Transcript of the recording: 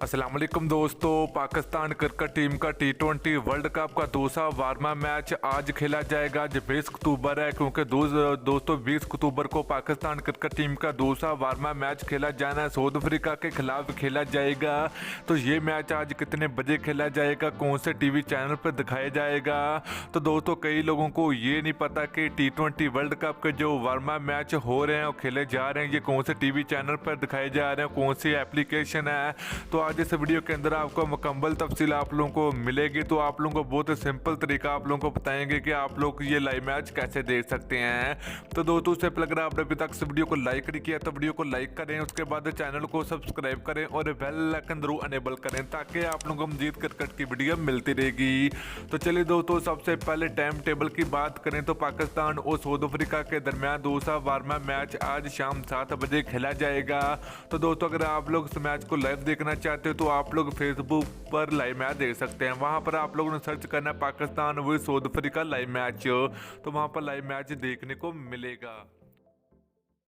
अस्सलाम वालेकुम दोस्तों। पाकिस्तान क्रिकेट टीम का T20 वर्ल्ड कप का दूसरा वार्मा मैच आज खेला जाएगा जो 20 अक्टूबर है, क्योंकि दोस्तों 20 अक्टूबर को पाकिस्तान क्रिकेट टीम का दूसरा वार्मा मैच खेला जाना है, साउथ अफ्रीका के खिलाफ खेला जाएगा। तो ये मैच आज कितने बजे खेला जाएगा, कौन से टीवी चैनल पर दिखाया जाएगा। तो दोस्तों कई लोगों को ये नहीं पता कि T20 वर्ल्ड कप के जो वार्मा मैच हो रहे हैं और खेले जा रहे हैं ये कौन से टीवी चैनल पर दिखाए जा रहे हैं, कौन सी एप्लीकेशन है। तो आज इस वीडियो के अंदर आपको मुकम्मल तफसील आप लोगों को मिलेगी। तो आप लोगों को बहुत ही सिंपल तरीका आप लोगों को बताएंगे कि आप लोग ये लाइव मैच कैसे देख सकते हैं। तो दोस्तों उससे पहले अगर आपने अभी तक इस वीडियो को लाइक नहीं किया तो वीडियो को लाइक करें, उसके बाद चैनल को सब्सक्राइब करें और बेल आइकन जरूर अनेबल करें ताकि आप लोगों को मजीद क्रिकेट की वीडियो मिलती रहेगी। तो चलिए दोस्तों सबसे पहले टाइम टेबल की बात करें तो पाकिस्तान और साउथ अफ्रीका के दरमियान दूसरा वार्मा मैच आज शाम 7 बजे खेला जाएगा। तो दोस्तों अगर आप लोग इस मैच को लाइव देखना चाहते हो तो आप लोग फेसबुक पर लाइव मैच देख सकते हैं। वहां पर आप लोगों ने सर्च करना है Pakistan versus south Africa live match, तो वहां पर लाइव मैच देखने को मिलेगा।